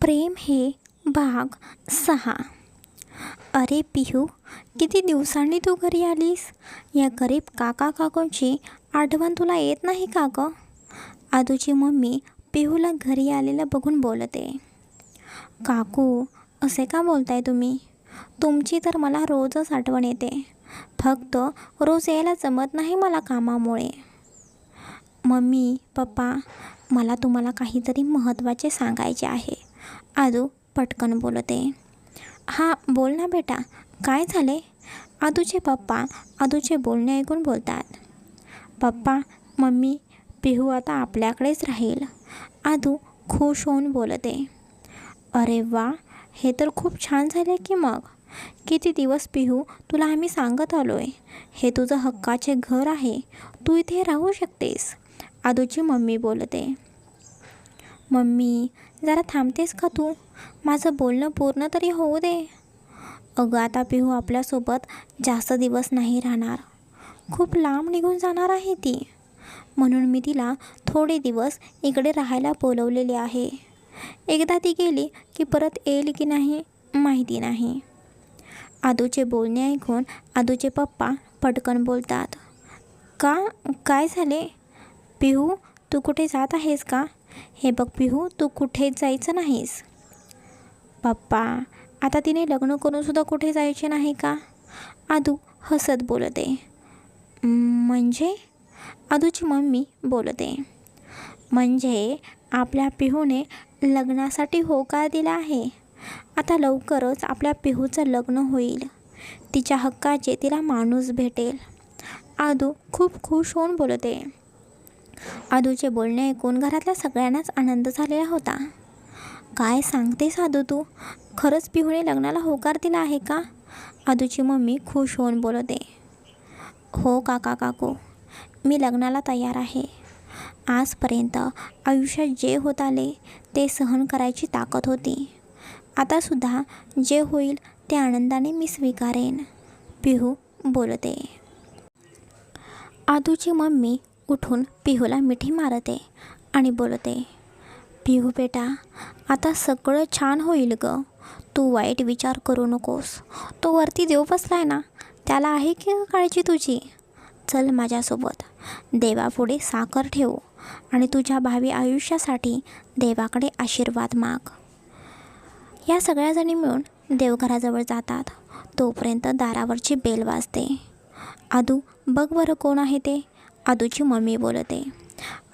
प्रेम हे भाग 6. अरे पिहू, किती दिवसांनी तू घरी आलीस. या गरीब काका काकूंची आठवण तुला येत नाही का गं? आदूची मम्मी पिहूला घरी आलेलं बघून बोलते. काकू, असे का बोलताय तुम्ही? तुमची तर मला रोजच आठवण येते. फक्त रोज यायला जमत नाही मला कामामुळे. मम्मी, पप्पा, मला तुम्हाला काहीतरी महत्त्वाचे सांगायचे आहे. आदू पटकन बोलते. हां, बोल ना बेटा, काय झाले? आदूचे पप्पा आदूचे बोलणे ऐकून बोलतात. पप्पा, मम्मी, पिहू आता आपल्याकडेच राहील. आदू खुश होऊन बोलते. अरे वा, हे तर खूप छान झाले की मग. किती दिवस पिहू तुला आम्ही सांगत आलो आहे, हे तुझं हक्काचे घर आहे, तू इथे राहू शकतेस. आदूची मम्मी बोलते. मम्मी, जरा थांबतेस का तू? माझं बोलणं पूर्ण तरी होऊ दे. अगं, आता पिहू आपल्यासोबत जास्त दिवस नाही राहणार. खूप लांब निघून जाणार आहे ती. म्हणून मी तिला थोडे दिवस इकडे राहायला बोलवलेले आहे. एकदा ती गेली की परत येईल की नाही माहिती नाही. आदूचे बोलणे ऐकून आदूचे पप्पा पटकन बोलतात. काय झाले? पिहू, तू कुठे जात आहेस का? हे बघ पिहू, तू कुठेच जायचं नाहीस. पप्पा, आता तिने लग्न करूनसुद्धा कुठे जायचे नाही का? आदू हसत बोलते. म्हणजे? आदूची मम्मी बोलते. म्हणजे आपल्या पिहूने लग्नासाठी होकार दिला आहे. आता लवकरच आपल्या पिहूचं लग्न होईल. तिच्या हक्काचे तिला माणूस भेटेल. आदू खूप खुश होऊन बोलते. आदूचे बोलणे ऐकून घरातल्या सगळ्यांनाच आनंद झालेला होता. काय सांगतेस आदू तू? खरंच पिहूने लग्नाला होकार दिला आहे का? आदूची मम्मी खुश होऊन बोलते. हो काका काकू, मी लग्नाला तयार आहे. आजपर्यंत आयुष्यात जे होत आले ते सहन करायची ताकद होती. आतासुद्धा जे होईल ते आनंदाने मी स्वीकारेन. पिहू बोलते. आदूची मम्मी उठून पिहूला मिठी मारते आणि बोलते. पिहू बेटा, आता सगळं छान होईल गं. तू वाईट विचार करू नकोस. तो वरती देव बसलाय ना, त्याला आहे की काळजी तुझी. चल माझ्यासोबत. देवापुढे साखर ठेवू आणि तुझ्या भावी आयुष्यासाठी देवाकडे आशीर्वाद माग. या सगळ्याजणी मिळून देवघराजवळ जातात. तोपर्यंत दारावरची बेल वाजते. आदू, बघ बरं कोण आहे ते. आदूची मम्मी बोलते.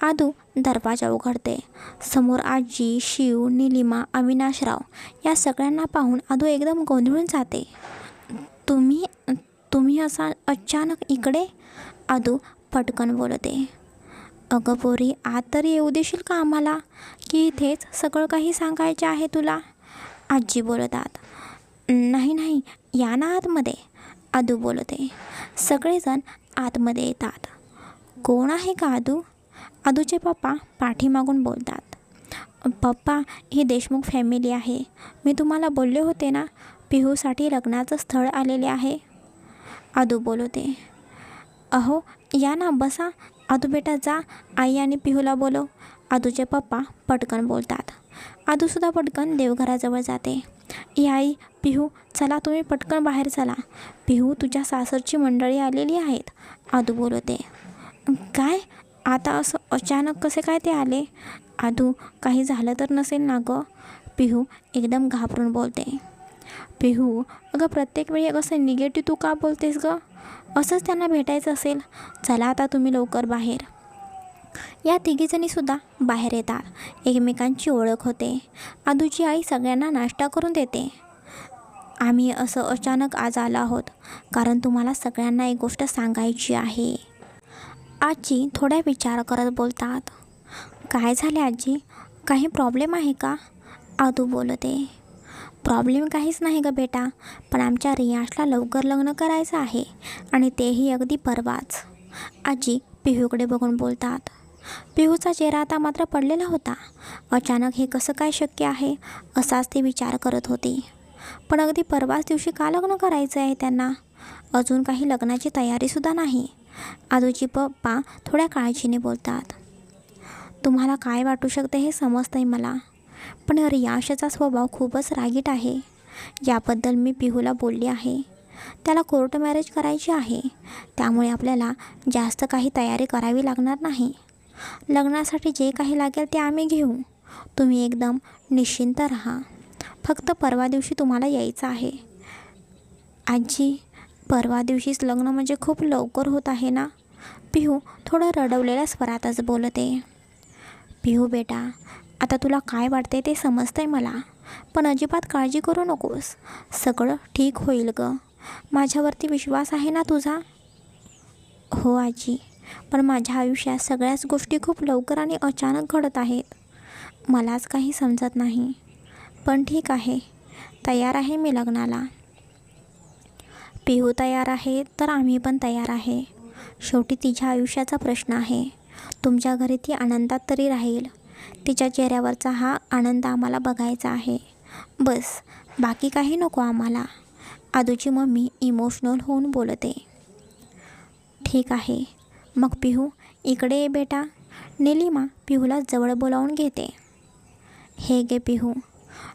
आदू दरवाजा उघडते. समोर आजी, शिव, निलिमा, अविनाशराव या सगळ्यांना पाहून आदू एकदम गोंधळून जाते. तुम्ही असा अचानक इकडे? आदू पटकन बोलते. अगं पोरी, आत तरी येऊ देशील का आम्हाला, की इथेच सगळं काही सांगायचे आहे तुला? आजी बोलतात. नाही, या ना आतमध्ये. आदू बोलते. सगळेजण आतमध्ये येतात. कोण आहे का आदू? आदूचे पप्पा पाठीमागून बोलतात. पप्पा, ही देशमुख फॅमिली आहे. मी तुम्हाला बोलले होते ना, पिहूसाठी लग्नाचं स्थळ आलेले आहे. आदू बोलते. अहो, या ना, बसा. आदू बेटा जा, आई आणि पिहूला बोलव. आदूचे पप्पा पटकन बोलतात. आदूसुद्धा पटकन देवघराजवळ जाते. आई, पिहू, चला तुम्ही पटकन बाहेर चला. पिहू, तुझ्या सासरची मंडळी आलेली आहेत. आदू बोलते. काय? आता असं अचानक कसे काय ते आले? आदू, काही झालं तर नसेल ना गं? पिहू एकदम घाबरून बोलते. पिहू, अगं प्रत्येक वेळी असं निगेटिव्ह तू का बोलतेस गं? असंच त्यांना भेटायचं असेल. चला आता तुम्ही लवकर बाहेर. या तिघीजणीसुद्धा बाहेर येतात. एकमेकांची ओळख होते. आदूची आई सगळ्यांना नाश्ता करून देते. आम्ही असं अचानक आज आलो आहोत कारण तुम्हाला सगळ्यांना एक गोष्ट सांगायची आहे. आजी थोडा विचार करत बोलतात. काय झाले आजी? काही प्रॉब्लेम आहे का? आदू बोलते. प्रॉब्लेम काहीच नाही गं बेटा, पण आमच्या रियाशला लवकर लग्न करायचं आहे आणि तेही अगदी परवाच. आजी पिहूकडे बघून बोलतात. पिहूचा चेहरा आता मात्र पडलेला होता. अचानक हे कसं काय शक्य आहे असाच ती विचार करत होती. पण अगदी परवाच दिवशी का लग्न करायचं आहे त्यांना? अजून काही लग्नाची तयारीसुद्धा नाही. आदूची पप्पा थोड्या काळजीने बोलतात. तुम्हाला काय वाटू शकते हे समजतंय मला. पण रियांशचा स्वभाव खूपच रागीट आहे. याबद्दल मी पिहूला बोलली आहे. त्याला कोर्ट मॅरेज करायची आहे, त्यामुळे आपल्याला जास्त काही तयारी करावी लागणार नाही. लग्नासाठी जे काही लागेल ते आम्ही घेऊ. तुम्ही एकदम निश्चिंत राहा. फक्त परवा दिवशी तुम्हाला यायचं आहे. आजी, परवा दिवशीच लग्न म्हणजे खूप लवकर होत आहे ना? पिहू थोडं रडवलेल्या स्वरातच बोलते. पिहू बेटा, आता तुला काय वाटते ते समजतंय मला, पण अजिबात काळजी करू नकोस. सगळं ठीक होईल गं. माझ्यावरती विश्वास आहे ना तुझा? हो आजी, पण माझ्या आयुष्यात सगळ्याच गोष्टी खूप लवकर आणि अचानक घडत आहेत. मलाच काही समजत नाही. पण ठीक आहे, तयार आहे मी लग्नाला. पिहू तयार आहे तर आम्ही पण तयार आहे. शेवटी तिच्या आयुष्याचा प्रश्न आहे. तुमच्या घरी ती आनंदात तरी राहील. तिच्या चेहऱ्यावरचा हा आनंद आम्हाला बघायचा आहे. बस, बाकी काही नको आम्हाला. आदूची मम्मी इमोशनल होऊन बोलते. ठीक आहे, मग पिहू इकडे ये बेटा. निलिमा पिहूला जवळ बोलावून घेते. हे गे पिहू,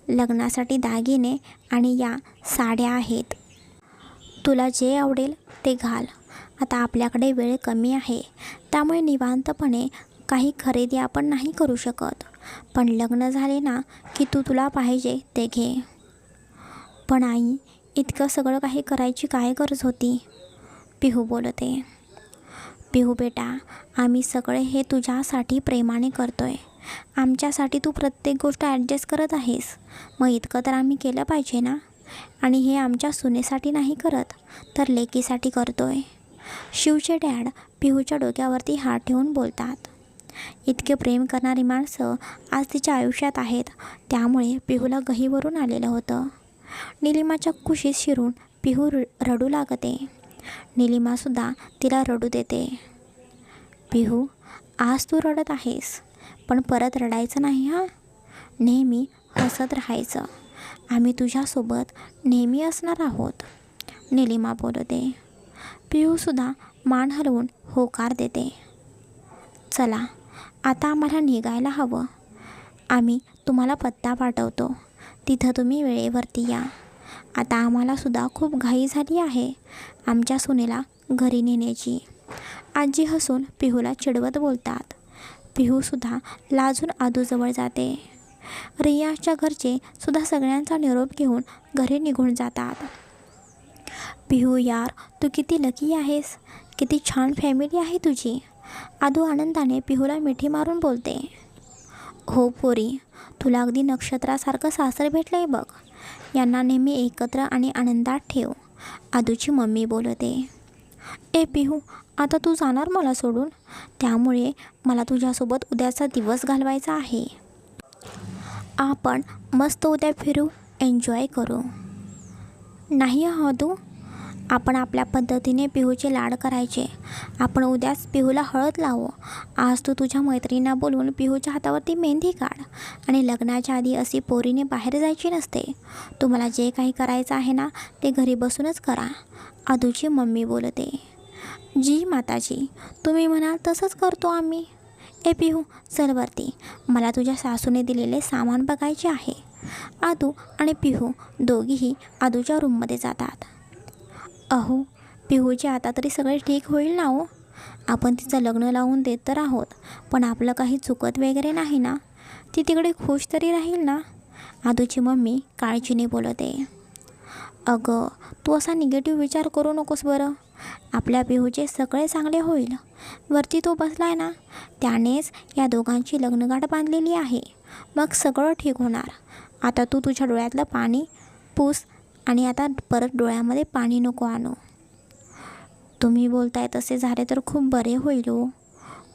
लग्नासाठी दागिने आणि या साड्या आहेत. तुला जे आवडेल ते घाल. आता आपल्याकडे वेळ कमी आहे, त्यामुळे निवांतपणे काही खरेदी आपण नाही करू शकत. पण लग्न झाले ना की तुला पाहिजे ते घे. पण आई, इतकं सगळं काही करायची काय गरज होती? पिहू बोलते. पिहू बेटा, आम्ही सगळे हे तुझ्यासाठी प्रेमाने करतोय. आमच्यासाठी तू प्रत्येक गोष्ट ॲडजस्ट करत आहेस. मग इतकं तर आम्ही केलं पाहिजे ना. आणि हे आमच्या सुनेसाठी नाही करत, तर लेकीसाठी करतोय. शिवचे डॅड पिहूच्या डोक्यावरती हात ठेवून बोलतात. इतके प्रेम करणारी माणसं आज तिच्या आयुष्यात आहेत, त्यामुळे पिहूला गहीवरून आलेलं होतं. निलिमाच्या कुशीत शिरून पिहू रडू लागते. निलिमासुद्धा तिला रडू देते. पिहू, आज तू रडत आहेस, पण परत रडायचं नाही हां. नेहमी हसत राहायचं. आम्ही तुझ्यासोबत नेहमी असणार आहोत. निलिमा बोलते. पिहूसुद्धा मान हलवून होकार देते. चला, आता आम्हाला निघायला हवं. आम्ही तुम्हाला पत्ता पाठवतो, तिथं तुम्ही वेळेवरती या. आता आम्हालासुद्धा खूप घाई झाली आहे आमच्या सुनेला घरी नेण्याची. आजी हसून पिहूला चिडवत बोलतात. पिहूसुद्धा लाजून आदूजवळ जाते. रियाच्या घरचे सुद्धा सगळ्यांचा निरोप घेऊन घरी निघून जातात. पिहू यार, तू किती लकी आहेस. किती छान फॅमिली आहे तुझी. आदू आनंदाने पिहूला मिठी मारून बोलते. हो पोरी, तुला अगदी नक्षत्रासारखं सासर भेटलं आहे बघ. यांना नेहमी एकत्र आणि आनंदात ठेव. आदूची मम्मी बोलते. ए पिहू, आता तू जाणार मला सोडून, त्यामुळे मला तुझ्यासोबत उद्याचा दिवस घालवायचा आहे. आपण मस्त उद्या फिरू, एन्जॉय करू. नाही आदू, आपण आपल्या पद्धतीने पिहूचे लाड करायचे. आपण उद्याच पिहूला हळद लावू. आज तू तुझ्या मैत्रिणींना बोलवून पिहूच्या हातावरती मेहंदी काढ. आणि लग्नाच्या आधी अशी पोरीने बाहेर जायची नसते. तुम्हाला जे काही करायचं आहे ना ते घरी बसूनच करा. आदूची मम्मी बोलते. जी माताजी, तुम्ही म्हणाल तसंच करतो आम्ही. ए पिहू, चल वरती, मला तुझ्या सासूने दिलेले सामान बघायचे आहे. आदू आणि पिहू दोघीही आदूच्या रूममध्ये जातात. अहो पिहूचे आता तरी सगळे ठीक होईल ना हो. आपण तिचं लग्न लावून देत तर आहोत, पण आपलं काही चुकत वगैरे नाही ना. ती तिकडे खुश तरी राहील ना. आदूची मम्मी काळजीने बोलते. अगं, तू असा निगेटिव्ह विचार करू नकोस बरं. आपल्या पिहूचे सगळे चांगले होईल. वरती तो बसलाय ना, त्यानेच या दोघांची लग्नगाठ बांधलेली आहे. मग सगळं ठीक होणार. आता तू तुझ्या डोळ्यातलं पाणी पुस आणि आता परत डोळ्यामध्ये पाणी नको आणू. तुम्ही बोलताय तसे झाले तर खूप बरे होईल हो.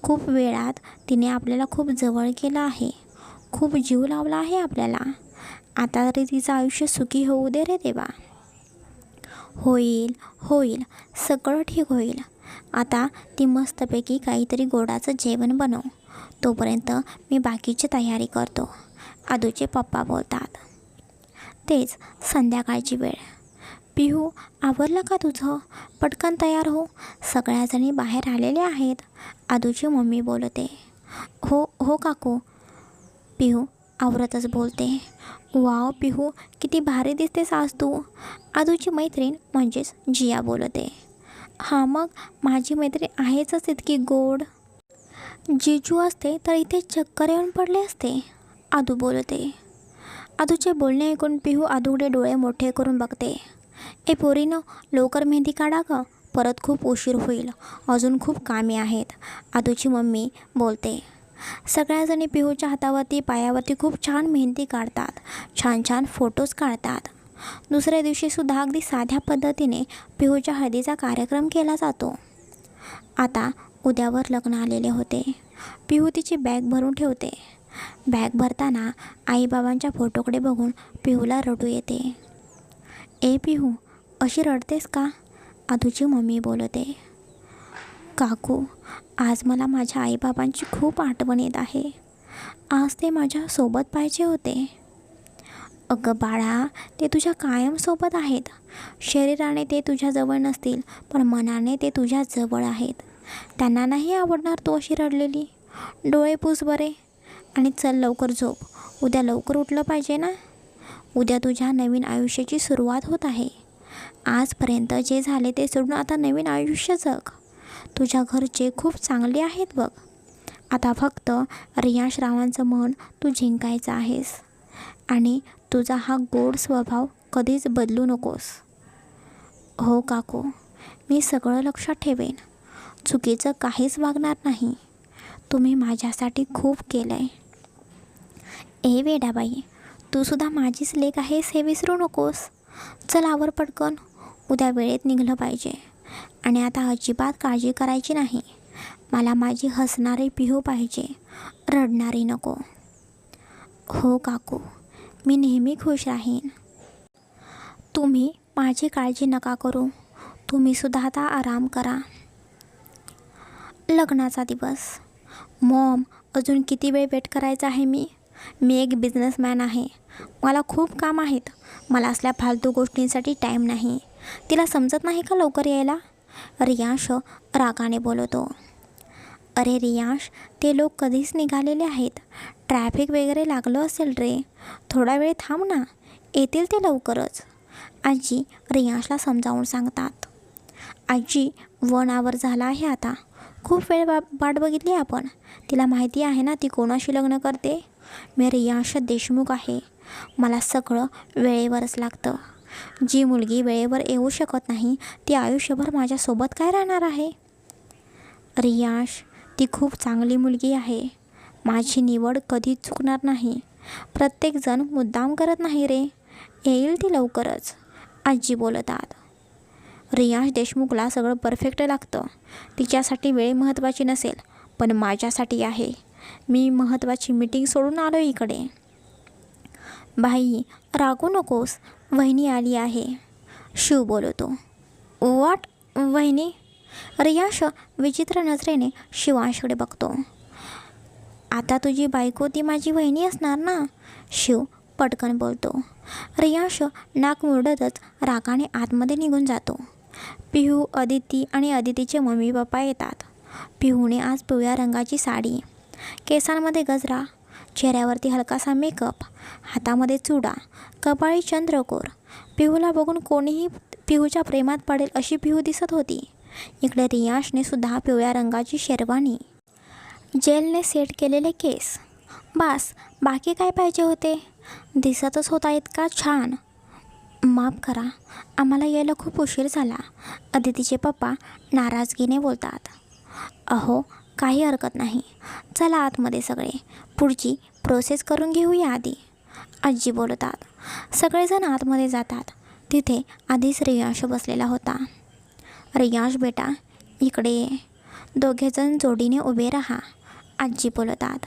खूप वेळात तिने आपल्याला खूप जवळ केलं आहे. खूप जीव लावला आहे आपल्याला. आता तरी तिचं आयुष्य सुखी होऊ दे रे देवा. होईल होईल, सगळं ठीक होईल. आता ती मस्तपैकी काहीतरी गोडाचं जेवण बनव. तोपर्यंत मी बाकीची तयारी करतो. आदूचे पप्पा बोलतात. तेच संध्याकाळची वेळ. पिहू, आवरलं का तुझं? पटकन तयार हो, सगळ्याजणी बाहेर आलेले आहेत. आदूची मम्मी बोलते. हो हो काकू. पिहू, आवरतच बोलते. वाव पिहू, किती भारी दिसतेस आज तू. आदूची मैत्रीण म्हणजेच जिया बोलते. हां मग, माझी मैत्रीण आहेच इतकी गोड. जिजू असते तर इथे चक्कर येऊन पडले असते, आदू बोलते. आदूचे बोलणे ऐकून पिहू आदूकडे डोळे मोठे करून बघते. ए पोरीनं, लवकर मेहंदी काढा गं, परत खूप उशीर होईल, अजून खूप कामे आहेत, आदूची मम्मी बोलते. सगळ्याजणी पिहूच्या हातावरती पायावरती खूप छान मेहंदी काढतात, छान छान फोटोज काढतात. दुसऱ्या दिवशीसुद्धा अगदी साध्या पद्धतीने पिहूच्या हळदीचा कार्यक्रम केला जातो. आता उद्यावर लग्न आलेले होते. पिहू तिची बॅग भरून ठेवते. बॅग भरताना आईबाबांच्या फोटोकडे बघून पिहूला रडू येते. ए पिहू, अशी रडतेस का, आदूची मम्मी बोलते. काकू, आज मला माझ्या आईबाबांची खूप आठवण येत आहे. आज ते माझ्यासोबत पाहिजे होते. अगं बाळा, ते तुझ्या कायम सोबत आहेत. शरीराने ते तुझ्याजवळ नसतील, पण मनाने ते तुझ्या जवळ आहेत. त्यांना नाही आवडणार तू अशी रडलेली. डोळे पुस बरे आणि चल लवकर झोप. उद्या लवकर उठलं पाहिजे ना. उद्या तुझ्या नवीन आयुष्याची सुरुवात होत आहे. आजपर्यंत जे झाले ते सोडून आता नवीन आयुष्य जग. तुझ्या घरचे खूप चांगले आहेत बघ. आता फक्त रियाश रावांचं मन तू जिंकायचं आहेस आणि तुझा हा गोड स्वभाव कधीच बदलू नकोस. हो काकू, मी सगळं लक्षात ठेवेन. चुकीचं काहीच वागणार नाही. तुम्ही माझ्यासाठी खूप केलं आहे. ए वेडाबाई, तूसुद्धा माझीच लेक आहेस हे विसरू नकोस. चल आवर पटकन, उद्या वेळेत निघलं पाहिजे. आणि आता अजिबात काळजी करायची नाही. मला माझी हसणारी पिहू पाहिजे, रडणारी नको. हो काकू, मी नेहमी खुश राहीन. तुम्ही माझी काळजी नका करू. तुम्हीसुद्धा आता आराम करा. लग्नाचा दिवस. मॉम, अजून किती वेळ वेट करायचा आहे मी एक बिझनेसमॅन आहे. मला खूप काम आहेत. मला असल्या फालतू गोष्टींसाठी टाईम नाही. तिला समजत नाही का लवकर यायला, रियांश रागाने बोलतो. अरे रियांश, ते लोक कधीच निघालेले आहेत. ट्रॅफिक वगैरे लागलं असेल रे. थोडा वेळ थांब ना, येतील ते लवकरच, आजी रियांशला समजावून सांगतात. आजी, 1 आवर झाला आहे आता. खूप वेळ वाट बघितली आपण. तिला माहिती आहे ना ती कोणाशी लग्न करते. मी रियांश देशमुख आहे. मला सगळं वेळेवरच लागतं. जी मुलगी वेळेवर येऊ शकत नाही ती आयुष्यभर माझ्यासोबत काय राहणार आहे. रियांश, ती खूप चांगली मुलगी आहे. माझी निवड कधीच चुकणार नाही. प्रत्येकजण मुद्दाम करत नाही रे. येईल ती लवकरच, आजी बोलतात. रियांश देशमुखला सगळं परफेक्ट लागतं. तिच्यासाठी वेळ महत्त्वाची नसेल, पण माझ्यासाठी आहे. मी महत्त्वाची मीटिंग सोडून आलो इकडे. भाई, रागू नकोस, वहिनी आली आहे, शिव बोलतो. व्हॉट, वहिनी? रियांश विचित्र नजरेने शिवांशकडे बघतो. आता तुझी बायको ती माझी वहिनी असणार ना, शिव पटकन बोलतो. रियांश नाक मुरडतच रागाने आतमध्ये निघून जातो. पिहू, अदिती आणि अदितीचे मम्मी पप्पा येतात. पिहूने आज पिवळ्या रंगाची साडी, केसांमध्ये गजरा, चेहऱ्यावरती हलकासा मेकअप, हातामध्ये चुडा, कपाळी चंद्रकोर. पिहूला बघून कोणीही पिहूच्या प्रेमात पडेल अशी पिहू दिसत होती. इकडे रियांशने सुद्धा पिवळ्या रंगाची शेरवानी, जेलने सेट केलेले केस. बास, बाकी काय पाहिजे होते. दिसतच होता इतका छान. माफ करा, आम्हाला यायला खूप उशीर झाला, अदितीचे पप्पा नाराजगीने बोलतात. अहो, काही हरकत नाही. चला आतमध्ये सगळे, पुढची प्रोसेस करून घेऊया आधी, आजी बोलतात. सगळेजण आतमध्ये जातात. तिथे आधीच रियांश बसलेला होता. रियांश बेटा, इकडे ये. दोघेजण जोडीने उभे राहा, आजी बोलतात.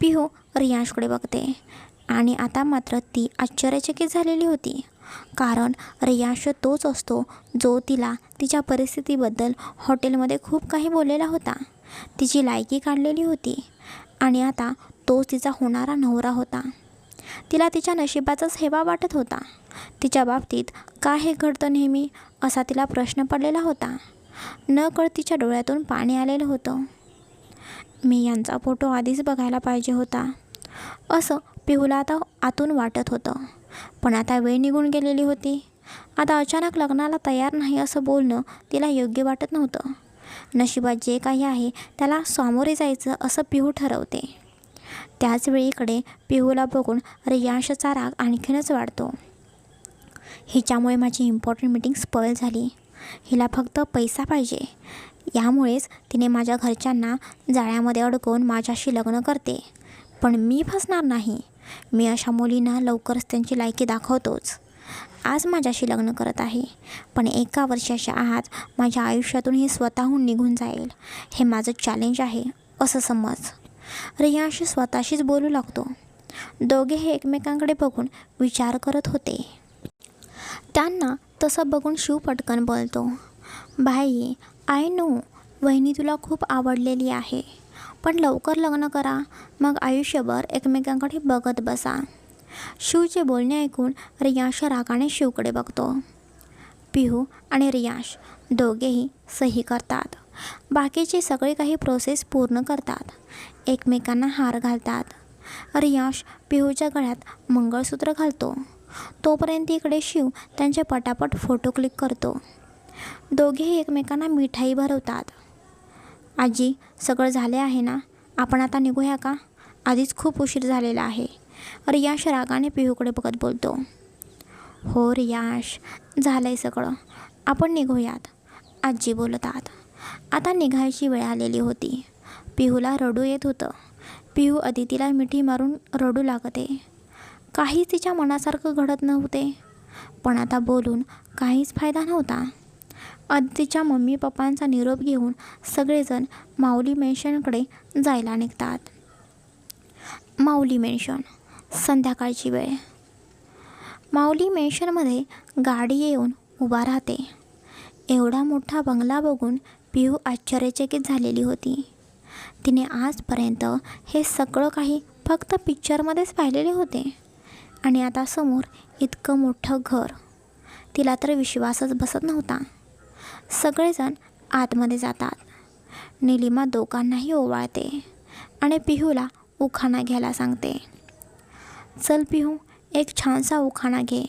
पिहू रियांशकडे बघते आणि आता मात्र ती आश्चर्यचकित झालेली होती. कारण रियांश तोच असतो जो तिला तिच्या परिस्थितीबद्दल हॉटेलमध्ये खूप काही बोललेला होता. तिची लायकी काढलेली होती आणि आता तोच तिचा होणारा नवरा होता. तिला तिच्या नशिबाचाच हेवा वाटत होता. तिच्या बाबतीत का हे घडतं नेहमी, असा तिला प्रश्न पडलेला होता. नकळत तिच्या डोळ्यातून पाणी आलेलं होतं. मी यांचा फोटो आधीच बघायला पाहिजे होता, असं पिहूला आता आतून वाटत होतं, पण आता वेळ निघून गेलेली होती. आता अचानक लग्नाला तयार नाही असं बोलणं तिला योग्य वाटत नव्हतं. नशिबात जे काही आहे त्याला सामोरे जायचं असं पिहू ठरवते. त्याच वेळीकडे पिहूला बघून रियांशचा राग आणखीनच वाढतो. हिच्यामुळे माझी इम्पॉर्टंट मीटिंग स्पॉइल झाली. हिला फक्त पैसा पाहिजे. यामुळेच तिने माझ्या घरच्यांना जाळ्यामध्ये अडकवून माझ्याशी लग्न करते. पण मी फसणार नाही. मी अशा मुलींना लवकरच त्यांची लायकी दाखवतोच. आज माझ्याशी लग्न करत आहे, पण 1 वर्षाच्या आत माझ्या आयुष्यातून ही स्वतःहून निघून जाईल. हे माझं चॅलेंज आहे असं समज. रियांश स्वतःशीच बोलू लागतो. दोघे हे एकमेकांकडे बघून विचार करत होते. त्यांना तसं बघून शिव पटकन बोलतो, भाई आय नो वहिनी तुला खूप आवडलेली आहे, पण लवकर लग्न करा, मग आयुष्यभर एकमेकांकडे बघत बसा. शिवचे बोलणे ऐकून रियांश रागाने शिवकडे बघतो. पिहू आणि रियांश दोघेही सही करतात. बाकीचे सगळे काही प्रोसेस पूर्ण करतात. एकमेकांना हार घालतात. रियांश पिहूच्या गळ्यात मंगळसूत्र घालतो. तोपर्यंत इकडे शिव त्यांचे पटापट फोटो क्लिक करतो. दोघेही एकमेकांना मिठाई भरवतात. आजी सगळं झाले आहे ना, आपण आता निघूया का? आधीच खूप उशीर झालेला आहे. रियांश रागाने पिहूकडे बघत बोलतो. हो रियांश, झालंय सगळं, आपण निघूयात, आजी बोलतात. आता निघायची वेळ आलेली होती. पिहूला रडू येत होतं. पिहू अदितीला मिठी मारून रडू लागते. काहीच तिच्या मनासारखं घडत नव्हते, पण आता बोलून काहीच फायदा नव्हता. अदितीच्या मम्मी पप्पांचा निरोप घेऊन सगळेजण माऊली मेन्शनकडे जायला निघतात. माऊली मेन्शन, संध्याकाळची वेळ. माऊली मेन्शनमध्ये गाडी येऊन उभा राहते. एवढा मोठा बंगला बघून पिहू आश्चर्यचकित झालेली होती. तिने आजपर्यंत हे सगळं काही फक्त पिक्चरमध्येच पाहिलेले होते, आणि आता समोर इतकं मोठं घर. तिला तर विश्वासच बसत नव्हता. सगळेजण आतमध्ये जातात. निलिमा दोघांनाही ओवाळते आणि पिहूला उखाणा घ्यायला सांगते. चल पिहू, एक छानसा उखाणा घे.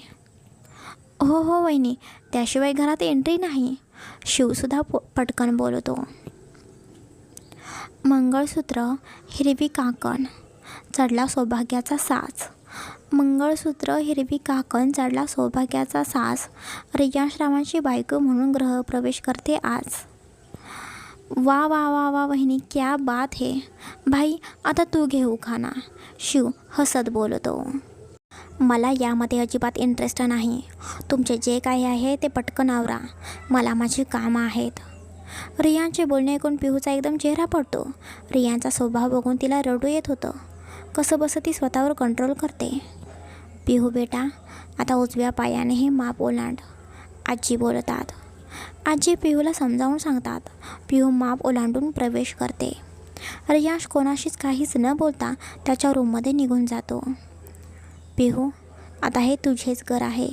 हो हो वहिनी, त्याशिवाय घरात एंट्री नाही, शिवसुद्धा पटकन बोलतो. मंगळसूत्र हिरवी काकण, चढला सौभाग्याचा साज. मंगळसूत्र हिरवी काकण, चढला सौभाग्याचा साज. रियांश रावांची बायको म्हणून गृहप्रवेश करते आज. वा वा वा वा वहिनी, क्या बात है. भाई आता तू घे उखाणा, शिव हसत बोलतो. मला यामध्ये अजिबात इंटरेस्ट नाही. तुमचे जे काही आहे ते पटकन आवरा, मला माझी कामं आहेत. रियांचे बोलणे ऐकून पिहूचा एकदम चेहरा पडतो. रियांचा स्वभाव बघून तिला रडू येत होतं. कसं बसं ती स्वतःवर कंट्रोल करते. पिहू बेटा, आता उजव्या पायाने हे माप ओलांड, आजी बोलतात. आजी पिहूला समजावून सांगतात. पिहू माप ओलांडून प्रवेश करते. रियांश कोणाशीच काहीच न बोलता त्याच्या रूममध्ये निघून जातो. पिहू, आता हे तुझेच घर आहे.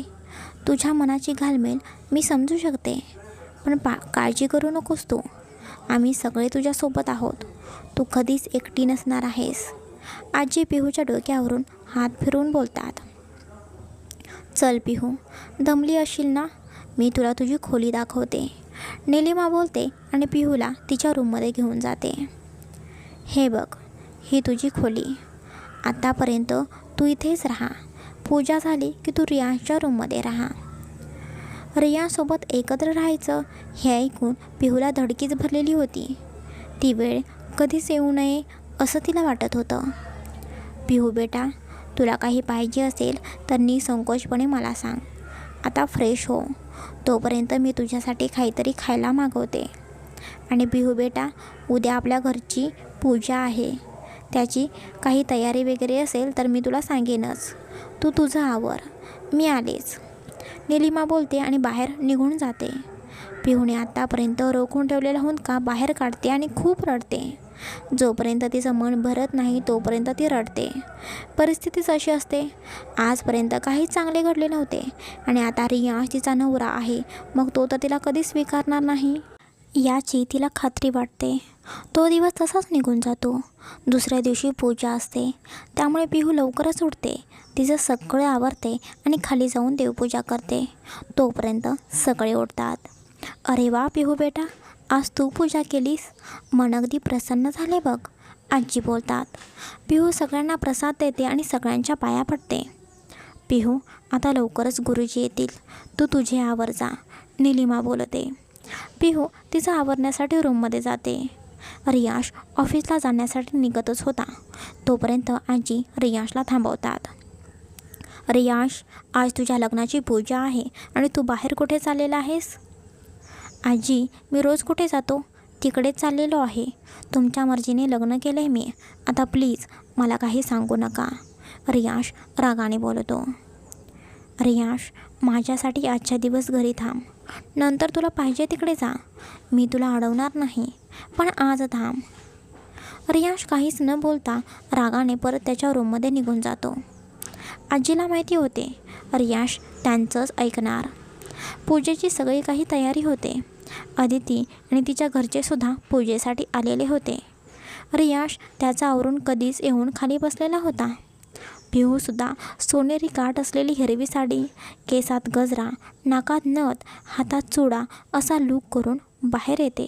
तुझ्या मनाची घालमेल मी समजू शकते, पण काळजी करू नकोस तू. आम्ही सगळे तुझ्यासोबत आहोत. तू कधीच एकटी नसणार आहेस. आजी पिहूच्या डोक्यावरून हात फिरवून बोलतात. चल पिहू, दमली असशील ना, मी तुला तुझी खोली दाखवते, निलिमा बोलते आणि पिहूला तिच्या रूममध्ये घेऊन जाते. हे बघ, ही तुझी खोली. आतापर्यंत तू इथेच राहा. पूजा झाली की तू रियांशच्या रूममध्ये राहा. रियांसोबत एकत्र राहायचं हे ऐकून पिहूला धडकीच भरलेली होती. ती वेळ कधीच येऊ नये असं तिला वाटत होतं. पिहू बेटा, तुला काही पाहिजे असेल तर निसंकोचपणे मला सांग. आता फ्रेश हो, तोपर्यंत मी तुझ्यासाठी काहीतरी खायला मागवते. आणि पिहू बेटा, उद्या आपल्या घरची पूजा आहे, त्याची काही तयारी वगैरे असेल तर मी तुला सांगेनच. तू तुझं आवर, मी आलेच, निलिमा बोलते आणि बाहेर निघून जाते. पिहूने आत्तापर्यंत रोखून ठेवलेला हुंदका बाहेर काढते आणि खूप रडते. जोपर्यंत तिचं मन भरत नाही तोपर्यंत ती रडते. परिस्थितीच अशी असते. आजपर्यंत काहीच चांगले घडले नव्हते आणि आता रियांश तिचा नवरा आहे, मग तो तर तिला कधीच स्वीकारणार नाही. याची तिला खात्री वाटते. तो दिवस तसाच निघून जातो. दुसऱ्या दिवशी पूजा असते, त्यामुळे पिहू लवकरच उठते. तिचं सगळं आवरते आणि खाली जाऊन देवपूजा करते. तोपर्यंत सगळे उठतात. अरे वा पिहू बेटा, आज तू पूजा केलीस, मन अगदी प्रसन्न झाले बघ, आजी बोलतात. पिहू सगळ्यांना प्रसाद देते आणि सगळ्यांच्या पाया पडते. पिहू, आता लवकरच गुरुजी येतील, तू तुझे आवर जा, निलिमा बोलते. पिहू तिचं आवरण्यासाठी रूममध्ये जाते. रियाश ऑफिसला जाण्यासाठी निघतच होता. तोपर्यंत आजी रियाशला थांबवतात. रियाश, आज तुझ्या लग्नाची पूजा आहे आणि तू बाहेर कुठे चाललेला आहेस? आजी, मी रोज कुठे जातो, तिकडेच चाललेलो आहे. तुमच्या मर्जीने लग्न केलं आहे मी, आता प्लीज मला काही सांगू नका, रियाश रागाने बोलतो. रियाश, माझ्यासाठी आजच्या दिवस घरी थांब, नंतर तुला पाहिजे तिकडे जा, मी तुला अडवणार नाही, पण आज थांब. रियाश काहीच न बोलता रागाने परत त्याच्या रूममध्ये निघून जातो. आजीला माहिती होते रियाश त्यांचंच ऐकणार. पूजेची सगळी काही तयारी होते. अदिती आणि तिच्या घरचेसुद्धा पूजेसाठी आलेले होते. रियाश त्याचा आवरून कधीच येऊन खाली बसलेला होता. पिहूसुद्धा सोनेरी काठ असलेली हिरवी साडी, केसात गजरा, नाकात नथ, हातात चुडा असा लूक करून बाहेर येते.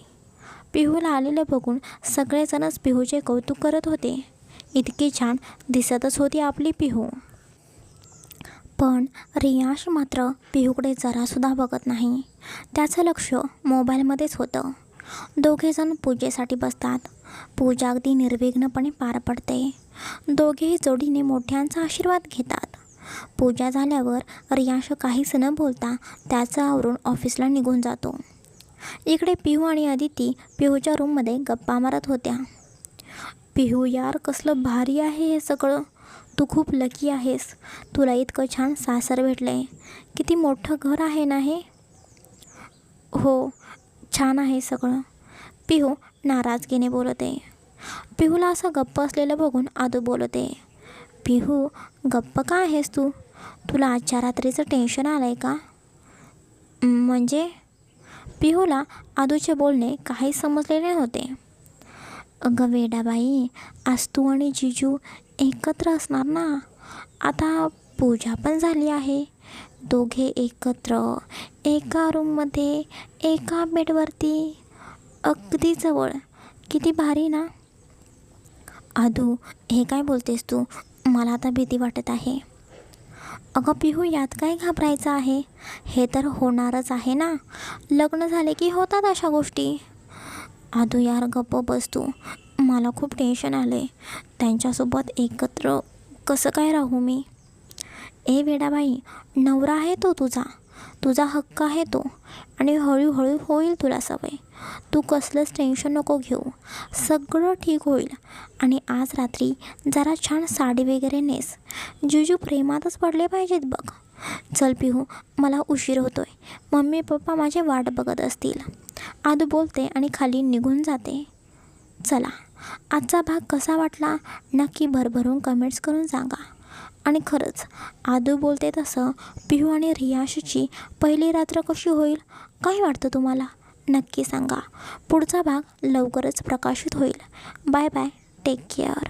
पिहूला आलेलं बघून सगळेजणच पिहूचे कौतुक करत होते. इतकी छान दिसतच होती आपली पिहू. पण रियाश मात्र पिहूकडे जरासुद्धा बघत नाही. त्याचं लक्ष मोबाईलमध्येच होतं. दोघेजण पूजेसाठी बसतात. पूजा अगदी निर्विघ्नपणे पार पडते. दोघेही जोडीने मोठ्यांचा आशीर्वाद घेतात. पूजा झाल्यावर रियाश काहीच न बोलता त्याचं आवरून ऑफिसला निघून जातो. इकडे पिहू आणि अदिती पिहूच्या रूममध्ये गप्पा मारत होत्या. पिहू यार, कसलं भारी आहे हे सगळं, तू खूप लकी आहेस, तुला इतकं छान सासर भेटलं, किती मोठं घर आहे ना हे. हो, छान आहे सगळं, पिहू नाराजगीने बोलते. पिहूला असं गप्प असलेलं बघून आदू बोलते. पिहू, गप्प का आहेस तू, तुला आजच्या रात्रीचं टेन्शन आलं आहे का? म्हणजे? पिहूला आदूचे बोलणे काही समजलेले नव्हते. अगं वेडाबाई, आज तू आणि जिजू एकत्र असणार ना, आता पूजा पण झाली आहे, दोघे एकत्र एका रूममध्ये एका बेडवरती, अगदी जवळ, किती भारी ना. आदू, हे काय बोलतेस तू, मला आता भीती वाटत आहे. अगं पिहू, यात काय घाबरायचं आहे, हे तर होणारच आहे ना, लग्न झाले की होतात अशा गोष्टी. आदू यार गप्प बस तू, मला खूप टेन्शन आले, त्यांच्यासोबत एकत्र कसं काय राहू मी. ए वेडाबाई, नवरा आहे तो तुझा, तुझा हक्क आहे तो, आणि हळूहळू होईल तुला सवय, तू कसलंच टेन्शन नको घेऊ, सगळं ठीक होईल. आणि आज रात्री जरा छान साडी वगैरे नेस, जिजू प्रेमातच पडले पाहिजेत बघ. चल पिहू, मला उशीर होतोय, मम्मी पप्पा माझे वाट बघत असतील, आदू बोलते आणि खाली निघून जाते. चला, आजचा भाग कसा वाटला नक्की भरभरून कमेंट्स करून सांगा. आणि खरंच आदू बोलते तसं पिहू आणि रियाशची पहिली रात्र कशी होईल, काय वाटतं तुम्हाला, नक्की सांगा. पुढचा भाग लवकरच प्रकाशित होईल. Bye bye, take care.